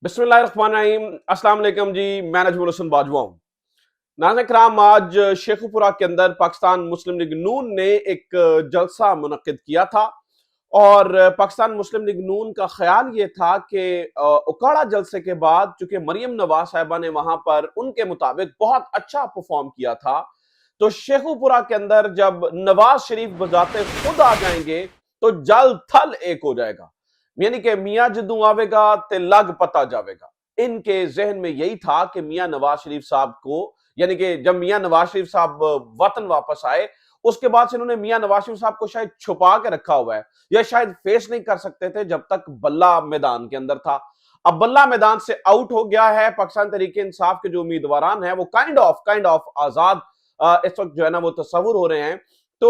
बिस्मिल्लाहिर्रहमानिर्रहीम। अस्सलाम वालेकुम जी। मैं नजमुल हसन बाजवा हूं। नाज़रीन कराम, आज शेखुपुरा के अंदर पाकिस्तान मुस्लिम लीग नून ने एक जलसा मुनक्किद किया था और पाकिस्तान मुस्लिम लीग नून का ख्याल ये था कि उकाड़ा जलसे के बाद चूंकि मरियम नवाज साहिबा ने वहां पर उनके मुताबिक बहुत अच्छा परफॉर्म किया था, तो शेखुपुरा के अंदर जब नवाज शरीफ बजाते खुद आ जाएंगे तो जल थल एक हो जाएगा। यानी कि मियां जदू आवेगा ते लग पता जावेगा। इनके जहन में यही था कि मियां नवाज शरीफ साहब को, यानी कि जब मियां नवाज शरीफ साहब वतन वापस आए, उसके बाद से इन्होंने मियां नवाज शरीफ साहब को शायद छुपा के रखा हुआ है या शायद फेस नहीं कर सकते थे जब तक बल्ला मैदान के अंदर था। अब बल्ला मैदान से आउट हो गया है, पाकिस्तान तहरीक इंसाफ के जो उम्मीदवारान हैं वो काइंड ऑफ आजाद इस वक्त जो है ना वो तस्वुर हो रहे हैं। तो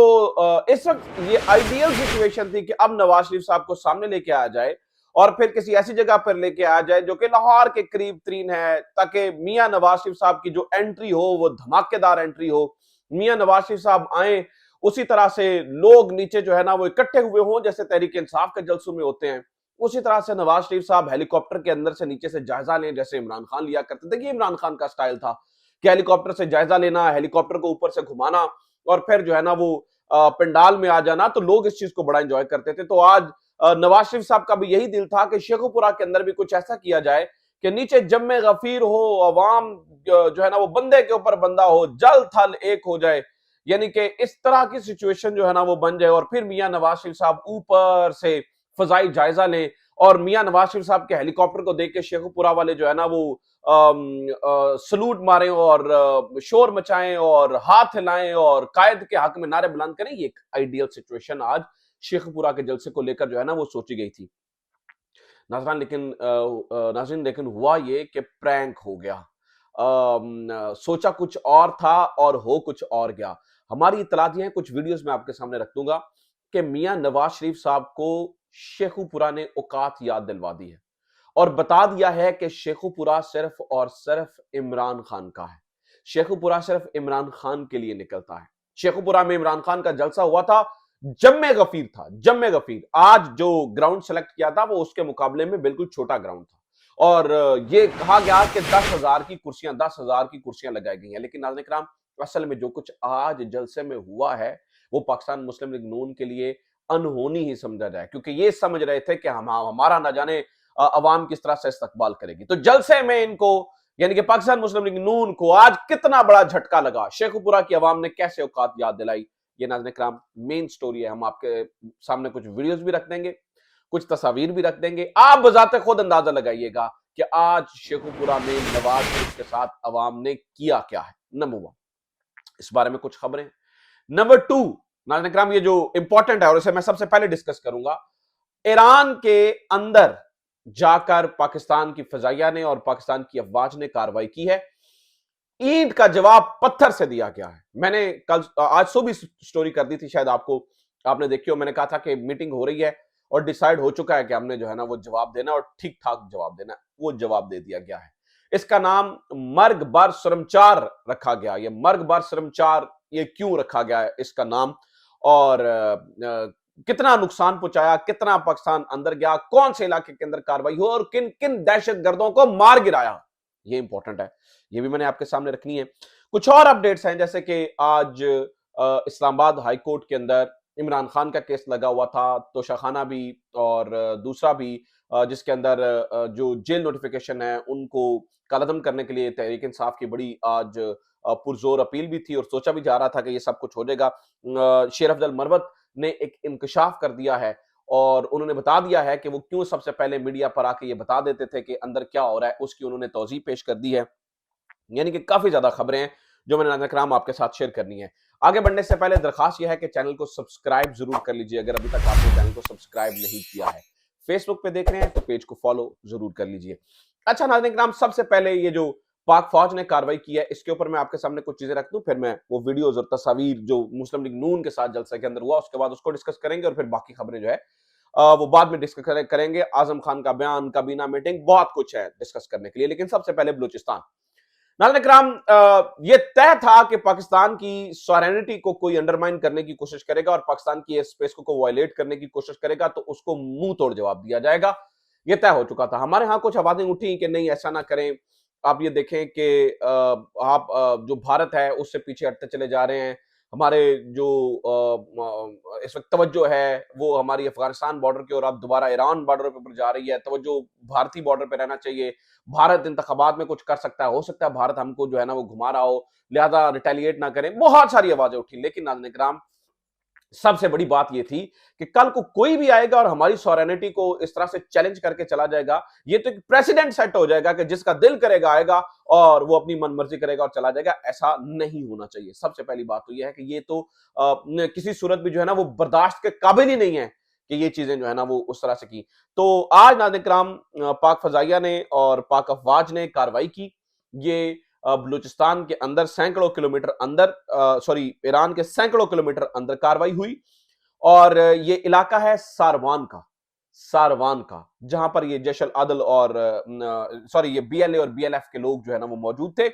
इस वक्त ये आइडियल सिचुएशन थी कि अब नवाज शरीफ साहब को सामने लेके आया जाए और फिर किसी ऐसी जगह पर लेके आया जाए जो कि लाहौर के करीब तरीन है, ताकि मियां नवाज शरीफ साहब की जो एंट्री हो वो धमाकेदार एंट्री हो। मियां नवाज शरीफ साहब आए, उसी तरह से लोग नीचे जो है ना वो इकट्ठे हुए हों जैसे तहरीक इंसाफ के जलसों में होते हैं। उसी तरह से नवाज शरीफ साहब हेलीकॉप्टर के अंदर से नीचे से जायजा लें जैसे इमरान खान लिया करते थे। कि इमरान खान का स्टाइल था कि हेलीकॉप्टर से जायजा लेना, हेलीकॉप्टर को ऊपर से घुमाना और फिर जो है ना वो पंडाल में आ जाना। तो लोग इस चीज को बड़ा इंजॉय करते थे। तो आज नवाज शरीफ साहब का भी यही दिल था कि शेखुपुरा के अंदर भी कुछ ऐसा किया जाए कि नीचे जम्मे गफीर हो, अवाम जो है ना वो बंदे के ऊपर बंदा हो, जल थल एक हो जाए। यानी कि इस तरह की सिचुएशन जो है ना वो बन जाए और फिर मियां नवाज शरीफ साहब ऊपर से फजाई जायजा लें और मियां नवाज शरीफ साहब के हेलीकॉप्टर को देख के शेखुपुरा वाले जो है ना वो सलूट मारें और शोर मचाएं और हाथ हिलाएं और कायद के हक में नारे बुलंद करें। ये एक आइडियल सिचुएशन आज शेखपुरा के जलसे को लेकर जो है ना वो सोची गई थी। नाजरीन लेकिन हुआ ये कि प्रैंक हो गया। सोचा कुछ और था और हो कुछ और गया। हमारी इतलात हैं, कुछ वीडियोस में आपके सामने रख दूंगा कि मियां नवाज शरीफ साहब को शेखुपुरा ने औकात याद दिलवा दी है और बता दिया है कि शेखुपुरा सिर्फ और सिर्फ इमरान खान का है। शेखुपुरा सिर्फ इमरान खान के लिए निकलता है। शेखुपुरा में इमरान खान का जलसा हुआ था, जम्मे गफीर था, जम्मे गफीर। आज जो ग्राउंड सेलेक्ट किया था वो उसके मुकाबले में बिल्कुल छोटा ग्राउंड था और ये कहा गया कि 10,000 की कुर्सियां लगाई गई हैं। लेकिन नाज़रीन किराम, असल में जो कुछ आज जलसे में हुआ है वो पाकिस्तान मुस्लिम लीग नून के लिए अनहोनी ही समझा जाए, क्योंकि ये समझ रहे थे कि हमारा ना जाने अवाम किस तरह से इस्तकबाल करेगी। तो जलसे में इनको, यानी कि पाकिस्तान मुस्लिम लीग नून को आज कितना बड़ा झटका लगा, शेखुपुरा की अवाम ने कैसे औकात याद दिलाई, ये नाज़रीन किराम मेन स्टोरी है। हम आपके सामने कुछ वीडियोस भी रख देंगे, कुछ तस्वीर भी रख देंगे। आप बजाते खुद अंदाजा लगाइएगा कि आज शेखुपुरा में नवाज शरीफ के साथ अवाम ने किया क्या है। नंबर 1, इस बारे में कुछ खबरें। नंबर 2, नाज़रीन किराम ये जो इंपॉर्टेंट है और इसे मैं सबसे पहले डिस्कस करूंगा, ईरान के अंदर जाकर पाकिस्तान की फजाइया ने और पाकिस्तान की अफवाज ने कार्रवाई की है। ईंट का जवाब पत्थर से दिया गया है। मैंने कल आज सुबह स्टोरी कर दी थी, शायद आपने देखी हो। मैंने कहा था कि मीटिंग हो रही है और डिसाइड हो चुका है कि हमने जो है ना वो जवाब देना और ठीक ठाक जवाब देना। वो जवाब दे दिया गया है। इसका नाम मर्ग बर शर्मचार रखा गया। ये मर्ग बर शर्मचार ये क्यों रखा गया है इसका नाम, और कितना नुकसान पहुंचाया, कितना पाकिस्तान अंदर गया, कौन से इलाके के अंदर कार्रवाई हुई और किन किन दहशत गर्दों को मार गिराया, ये इंपॉर्टेंट है। ये भी मैंने आपके सामने रखनी है। कुछ और अपडेट्स हैं, जैसे कि आज इस्लामाबाद हाई कोर्ट के अंदर इमरान खान का केस लगा हुआ था, तोशाखाना भी और दूसरा भी, जिसके अंदर जो जेल नोटिफिकेशन है उनको कलअदम करने के लिए तहरीक इंसाफ की बड़ी आज पुरजोर अपील भी थी और सोचा भी जा रहा था कि ये सब कुछ हो जाएगा। शेर अफजल मरवत ने एक इंकशाफ कर दिया है और उन्होंने बता दिया है कि वो क्यों सबसे पहले मीडिया पर आके ये बता देते थे कि अंदर क्या हो रहा है, उसकी उन्होंने तौज़ीह पेश कर दी है। यानी कि काफी ज्यादा खबरें हैं जो मैंने नाज़रीन किराम आपके साथ शेयर करनी है। आगे बढ़ने से पहले दरखास्त यह है कि चैनल को सब्सक्राइब जरूर कर लीजिए अगर अभी तक आपने चैनल को सब्सक्राइब नहीं किया है। फेसबुक पे देख रहे हैं तो पेज को फॉलो जरूर कर लीजिए। अच्छा नाज़रीन किराम, सबसे पहले ये जो पाक फौज ने कार्रवाई की है इसके ऊपर मैं आपके सामने कुछ चीजें रख दूं, फिर मैं वो वीडियोज और तस्वीर जो मुस्लिम लीग नून के साथ जलसे के अंदर हुआ उसके बाद उसको डिस्कस करेंगे और फिर बाकी खबरें जो है वो बाद में डिस्कस करेंगे। आजम खान का बयान, काबीना मीटिंग, बहुत कुछ है डिस्कस करने के लिए। लेकिन सबसे पहले बलूचिस्तान। नाज़रीन किराम, ये तय था कि पाकिस्तान की सॉवरेनिटी को कोई अंडरमाइन करने की कोशिश करेगा और पाकिस्तान की स्पेस को वायलेट करने की कोशिश करेगा तो उसको मुंह तोड़ जवाब दिया जाएगा। ये तय हो चुका था। हमारे यहाँ कुछ आवाजें उठी कि नहीं ऐसा ना करें, आप ये देखें कि आप जो भारत है उससे पीछे हटते चले जा रहे हैं। हमारे जो इस वक्त तवज्जो है वो हमारी अफगानिस्तान बॉर्डर की ओर, अब दोबारा ईरान बॉर्डर के ऊपर जा रही है। तवज्जो भारतीय बॉर्डर पे रहना चाहिए। भारत इंतखाबात में कुछ कर सकता है, हो सकता है भारत हमको जो है ना वो घुमा रहा हो, लिहाजा रिटेलिएट ना करें। बहुत सारी आवाजें उठी, लेकिन नाज़रीन इकराम सबसे बड़ी बात यह थी कि कल को कोई भी आएगा और हमारी सॉवरेनिटी को इस तरह से चैलेंज करके चला जाएगा, ये तो एक प्रेसिडेंट सेट हो जाएगा कि जिसका दिल करेगा आएगा और वो अपनी मनमर्जी करेगा और चला जाएगा। ऐसा नहीं होना चाहिए। सबसे पहली बात तो यह है कि ये तो किसी सूरत भी जो है ना वो बर्दाश्त के काबिल ही नहीं है कि ये चीजें जो है ना वो उस तरह से की। तो आज नाज़रीन इकराम पाक फजाइया ने और पाक अफवाज ने कार्रवाई की। ये बलूचिस्तान के अंदर सैकड़ों किलोमीटर अंदर, सॉरी, ईरान के सैकड़ों किलोमीटर अंदर कार्रवाई हुई और ये इलाका है सारवान का, जहां पर ये जैश अल अदल और सॉरी ये बीएलए और बीएलएफ के लोग जो है ना वो मौजूद थे।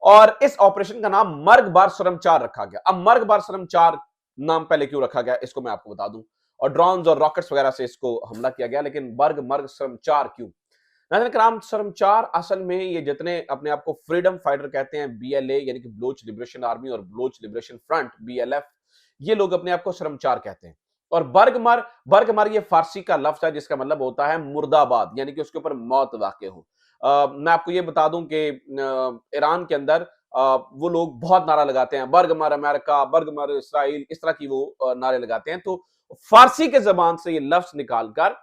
और इस ऑपरेशन का नाम मर्ग बार सरम 4 रखा गया। अब मर्ग बार सरम 4 नाम पहले क्यों रखा गया इसको मैं आपको बता दूं, और ड्रोन्स और रॉकेट्स वगैरह से इसको हमला किया गया, लेकिन मर्ग मर्ग सरम 4 क्यों? नाज़रीन किराम, शर्मचार असल में ये जितने अपने आप को फ्रीडम फाइटर कहते हैं, बीएलए यानी कि बलोच लिबरेशन आर्मी और बलोच लिबरेशन फ्रंट बीएलएफ, ये लोग अपने आप को शर्मचार कहते हैं। और बर्गमर ये फारसी का लफ्ज है जिसका मतलब होता है मुर्दाबाद, यानी कि उसके ऊपर मौत वाक़ हो। मैं आपको ये बता दूं कि ईरान के अंदर वो लोग बहुत नारा लगाते हैं, बर्गमर अमेरिका, बर्गमर इसराइल, इस तरह की वो नारे लगाते हैं। तो फारसी के जबान से ये लफ्ज निकालकर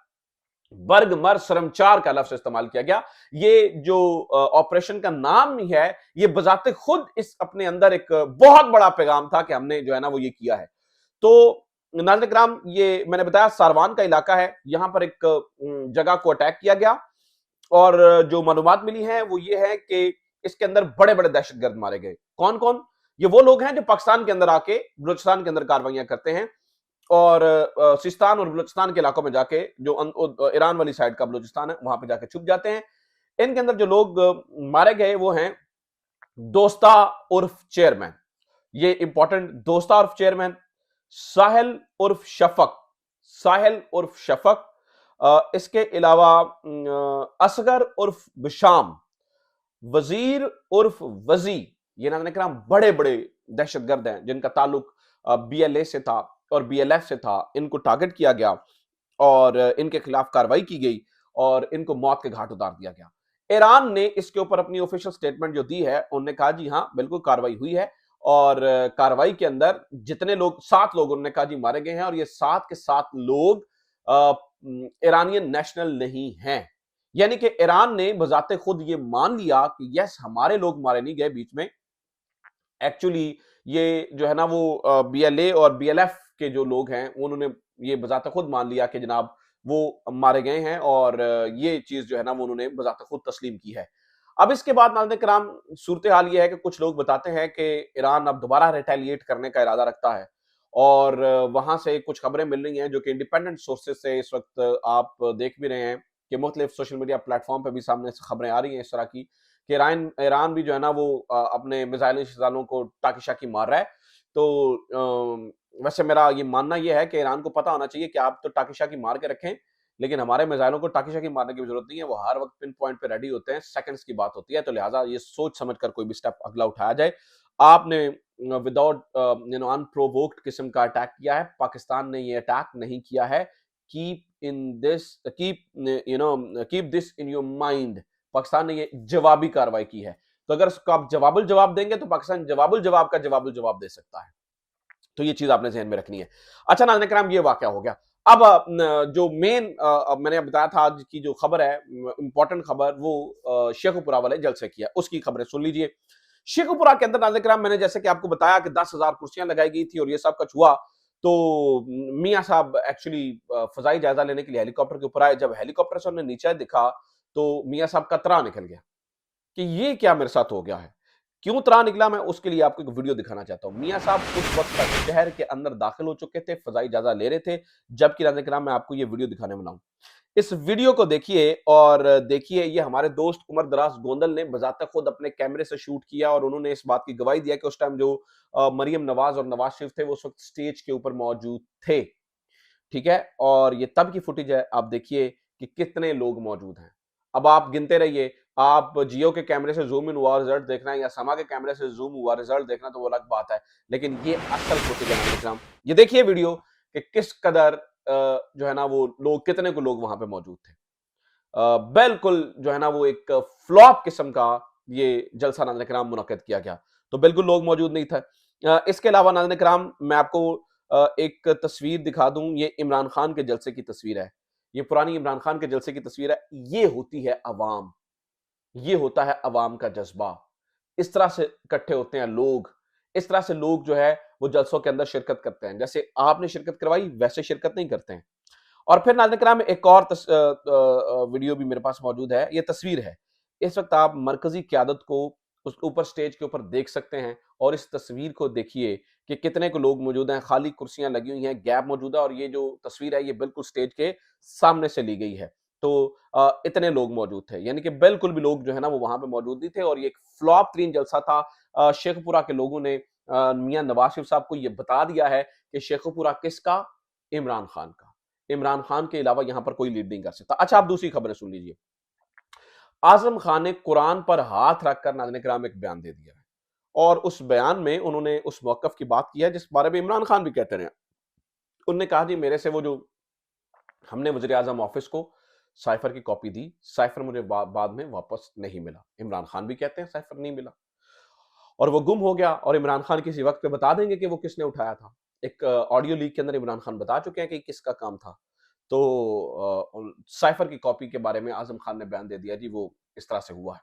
बर्गमर शर्मचार का लफ्ज इस्तेमाल किया गया। ये जो ऑपरेशन का नाम ही है, ये बजाते खुद इस अपने अंदर एक बहुत बड़ा पैगाम था कि हमने जो है ना वो ये किया है। तो नाज़रीन किराम, ये मैंने बताया सारवान का इलाका है, यहां पर एक जगह को अटैक किया गया और जो मालूमात मिली है वो ये है कि इसके अंदर बड़े बड़े दहशतगर्द मारे गए। कौन कौन? ये वो लोग हैं जो पाकिस्तान के अंदर आके बलूचिस्तान के अंदर कार्रवाइयां करते हैं और सिस्तान और बलूचिस्तान के इलाकों में जाके, जो ईरान वाली साइड का बलूचिस्तान है, वहां पे जाके छुप जाते हैं। इनके अंदर जो लोग मारे गए वो हैं दोस्ता उर्फ चेयरमैन, ये इंपॉर्टेंट, दोस्ता उर्फ चेयरमैन, साहिल उर्फ शफक, इसके अलावा असगर उर्फ बिशाम, वजीर उर्फ वजी। ये नाज़रीन किराम बड़े बड़े दहशतगर्द हैं जिनका ताल्लुक बीएलए से था और बीएलएफ से था। इनको टारगेट किया गया और इनके खिलाफ कार्रवाई की गई और इनको मौत के घाट उतार दिया गया। ईरान ने इसके ऊपर अपनी ऑफिशियल स्टेटमेंट जो दी है, उन्होंने कहा जी हाँ बिल्कुल कार्रवाई हुई है और कार्रवाई के अंदर जितने लोग, 7 लोग उन्होंने कहा जी मारे गए हैं और ये 7 के 7 लोग ईरानियन नेशनल नहीं हैं। यानी कि ईरान ने बजाते खुद ये मान लिया कि यस हमारे लोग मारे नहीं गए बीच में, एक्चुअली ये जो है ना वो बीएलए और बीएलएफ के जो लोग हैं उन्होंने ये बजाते खुद मान लिया कि जनाब वो मारे गए हैं और ये चीज जो है ना वो उन्होंने बजाते खुद तस्लीम की है। अब इसके बाद नाज़रीन किराम, सूरत हाल ये है कि कुछ लोग बताते हैं कि ईरान अब दोबारा रिटेलिएट करने का इरादा रखता है और वहां से कुछ खबरें मिल रही हैं जो कि इंडिपेंडेंट सोर्सेज से इस वक्त आप देख भी रहे हैं कि मुख्तलिफ सोशल मीडिया प्लेटफॉर्म पर भी सामने से खबरें आ रही हैं इस तरह की कि ईरान ईरान भी जो है ना वो अपने मिसाइल शिजालों को टाकी शाकी मार रहा है। तो वैसे मेरा ये मानना ये है कि ईरान को पता होना चाहिए कि आप तो टाकी शाकी मार के रखें, लेकिन हमारे मिसाइलों को टाकी शाकी मारने की जरूरत नहीं है। वो हर वक्त पिन पॉइंट पे रेडी होते हैं, सेकंड्स की बात होती है। तो लिहाजा ये सोच समझ कर कोई भी स्टेप अगला उठाया जाए। आपने विदाउट अनप्रोवोक्ड किस्म का अटैक किया है, पाकिस्तान ने ये अटैक नहीं किया है। Keep this in your mind, Pakistan ने ये जवाबी कार्रवाई की है। तो अगर उसको आप जवाबुल जवाब देंगे तो पाकिस्तान जवाबुल जवाब का जवाबुल जवाब दे सकता है। तो ये चीज आपने ज़हन में रखनी है। अच्छा नाज़रीन किराम, ये वाकया हो गया। अब जो मेन मैंने बताया था आज की जो खबर है, इंपॉर्टेंट खबर, वो शेखुपुरा वाले जलसे की है, उसकी खबरें सुन लीजिए। शेखुपुरा के अंदर नाज़रीन किराम, मैंने जैसे कि आपको बताया कि 10,000 कुर्सियां लगाई गई थी और ये सब कुछ हुआ। तो मियां साहब एक्चुअली फजाई जायजा लेने के लिए हेलीकॉप्टर के ऊपर आए। जब हेलीकॉप्टर से उन्हें नीचे दिखा तो मियां साहब का त्राह निकल गया कि ये क्या मेरे साथ हो गया है। क्यों त्राह निकला, मैं उसके लिए आपको एक वीडियो दिखाना चाहता हूं। मियां साहब उस वक्त तक शहर के अंदर दाखिल हो चुके थे, फजाई जायजा ले रहे थे, जबकि नाज़रीन किराम मैं आपको ये वीडियो दिखाने वाला हूं। इस वीडियो को देखिए और देखिए, ये हमारे दोस्त उमर दराज गोंदल ने बजाते खुद अपने कैमरे से शूट किया और उन्होंने इस बात की गवाही दिया कि उस टाइम जो मरियम नवाज और नवाज शरीफ थे वो उस वक्त स्टेज के ऊपर मौजूद थे। ठीक है, और ये तब की फुटेज है। आप देखिए कि कितने लोग मौजूद हैं। अब आप गिनते रहिए, आप जियो के कैमरे से ज़ूम इन हुआ रिज़ल्ट देखना है या समा के कैमरे से ज़ूम हुआ रिज़ल्ट देखना तो वो अलग बात है। लेकिन ये असल फुटेज है नाज़रीन इकराम। ये देखिए वीडियो कि किस कदर जो है ना वो लोग कितने को लोग वहाँ पे मौजूद थे। बिल्कुल जो है ना वो एक फ्लॉप किस्म का ये जलसा नाज़रीन किराम मुनक्किद किया गया। तो बिल्कुल लोग मौजूद नहीं थे। इसके अलावा नाज़रीन किराम मैं आपको एक तस्वीर दिखा दूँ, ये इमरान खान के जलसे की तस्वीर है। ये पुरानी इमरान खान के जलसे की तस्वीर है। ये होती है अवाम, ये होता है अवाम का जज़्बा। इस तरह से इकट्ठे होते हैं लोग, इस तरह से लोग जो है वो जलसों के अंदर शिरकत करते हैं। जैसे आपने शिरकत करवाई वैसे शिरकत नहीं करते हैं। और फिर नाज़रीन किराम एक और वीडियो भी मेरे पास मौजूद है, ये तस्वीर है। इस वक़्त आप मरकज़ी क़यादत को उस ऊपर स्टेज के ऊपर देख सकते हैं और इस तस्वीर को देखिए कि कितने को लोग मौजूद हैं, खाली कुर्सियाँ लगी हुई हैं, गैप मौजूद है और ये जो तस्वीर है ये बिल्कुल स्टेज के सामने से ली गई है। तो इतने लोग मौजूद थे, यानी कि बिल्कुल भी लोग जो है ना वो वहाँ पे मौजूद नहीं थे और ये एक फ्लॉप तरीन जलसा था। शेखपुरा के लोगों ने मियाँ नवाज़ शरीफ साहब को ये बता दिया है कि शेखपुरा किसका? इमरान खान का। इमरान खान के अलावा यहां पर कोई लीड नहीं कर सकता। अच्छा, आप दूसरी खबरें सुन लीजिए। आजम खान ने कुरान पर हाथ रखकर नाज़रीन किराम एक बयान दे दिया है और उस बयान में उन्होंने उस मौक़िफ़ की बात की है जिस बारे में इमरान खान भी कहते रहे हैं। उन्होंने कहा जी मेरे से वो जो हमने वज़ीर-ए-आज़म ऑफ़िस को साइफ़र की कॉपी दी, साइफ़र मुझे बाद में वापस नहीं मिला। इमरान खान भी कहते हैं साइफ़र नहीं मिला और वो गुम हो गया और इमरान खान किसी वक़्त पे बता देंगे कि वो किसने उठाया था। एक ऑडियो लीक के अंदर इमरान खान बता चुके हैं कि किसका काम था। तो साइफर की कॉपी के बारे में आजम खान ने बयान दे दिया जी वो इस तरह से हुआ है।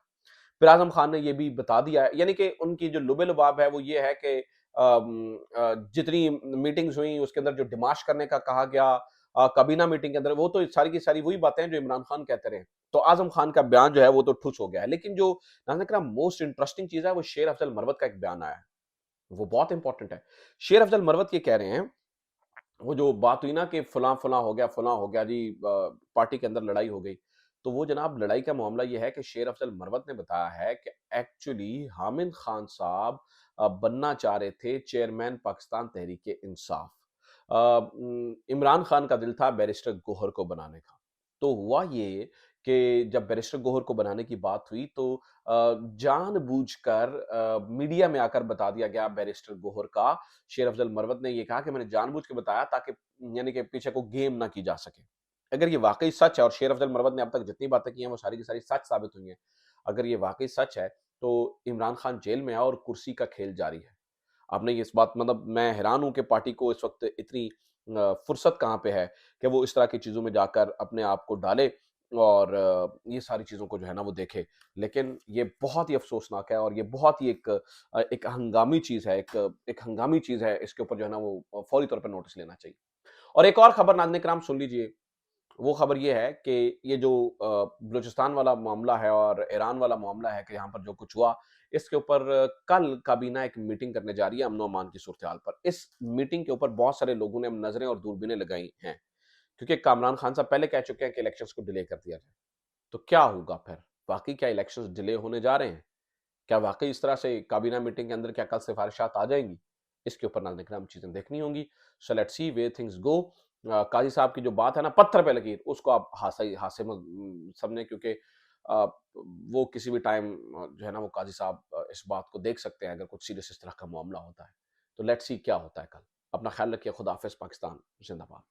फिर आजम खान ने ये भी बता दिया है यानी कि उनकी जो लुबे-लुबाब है वो ये है कि जितनी मीटिंग्स हुई उसके अंदर जो डिमाश करने का कहा गया काबीना मीटिंग के अंदर वो तो सारी की सारी वही बातें हैं जो इमरान खान कहते रहे। तो आजम खान का बयान जो है वो तो ठुस हो गया है। लेकिन जो नाज़रीन मोस्ट इंटरेस्टिंग चीज़ है वो शेर अफजल मरवत का एक बयान आया है। वो बहुत इंपॉर्टेंट है। शेर अफजल मरवत ये कह रहे हैं वो जो बात हुई ना कि फलां हो गया जी पार्टी के अंदर लड़ाई हो गई। तो वो जनाब लड़ाई का मामला ये है कि शेर अफ़ज़ल मरवत ने बताया है कि एक्चुअली हामिद खान साहब बनना चाह रहे थे चेयरमैन पाकिस्तान तहरीक-ए-इंसाफ। इमरान खान का दिल था बैरिस्टर गोहर को बनाने का। तो हुआ ये कि जब बैरिस्टर गोहर को बनाने की बात हुई तो जानबूझकर मीडिया में आकर बता दिया गया बैरिस्टर गोहर का शेर अफ़ज़ल मरवत ने ये कहा कि मैंने जानबूझ के बताया ताकि यानी कि पीछे को गेम ना की जा सके। अगर ये वाक़ई सच है और शेर अफ़ज़ल मरवत ने अब तक जितनी बातें की हैं वो सारी की सारी सच साबित हुई हैं। अगर ये वाक़ई सच है तो इमरान खान जेल में है और कुर्सी का खेल जारी है। आपने ये इस बात मतलब मैं हैरान हूँ कि पार्टी को इस वक़्त इतनी फ़ुर्सत कहाँ पे है कि वो इस तरह की चीज़ों में जाकर अपने आप को डाले और ये सारी चीज़ों को जो है ना वो देखे। लेकिन ये बहुत ही अफ़सोसनाक है और ये बहुत ही एक हंगामी चीज़ है, एक हंगामी चीज़ है, इसके ऊपर जो है ना वो फ़ौरी तौर पे नोटिस लेना चाहिए। और एक और खबर नाज़रीन किराम सुन लीजिए, वो खबर ये है कि ये जो बलूचिस्तान वाला मामला है और ईरान वाला मामला है कि यहाँ पर जो कुछ हुआ, इसके ऊपर कल काबीना एक मीटिंग करने जा रही है अमन-ओ-अमान की सूरत-ए-हाल पर। इस मीटिंग के ऊपर बहुत सारे लोगों ने नज़रें और दूरबीनें लगाई हैं, क्योंकि कामरान खान साहब पहले कह चुके हैं कि इलेक्शंस को डिले कर दिया जाए। तो क्या होगा फिर? वाक़ई क्या इलेक्शंस डिले होने जा रहे हैं? क्या वाक़ई इस तरह से काबीना मीटिंग के अंदर क्या कल सिफ़ारिशात आ जाएँगी? इसके ऊपर नाज़रीन किराम चीज़ें देखनी होंगी। So let's see where things go. Qazi साहब की जो बात है ना पत्थर पे लकीर, उसको आप हासे में समझें क्योंकि वो किसी भी टाइम जो है ना वो काज़ी साहब इस बात को देख सकते हैं अगर कुछ सीरियस इस तरह का मामला होता है। तो लेट्स सी क्या होता है कल। अपना ख़्याल रखिए, खुदा हाफ़िज़, पाकिस्तान ज़िंदाबाद।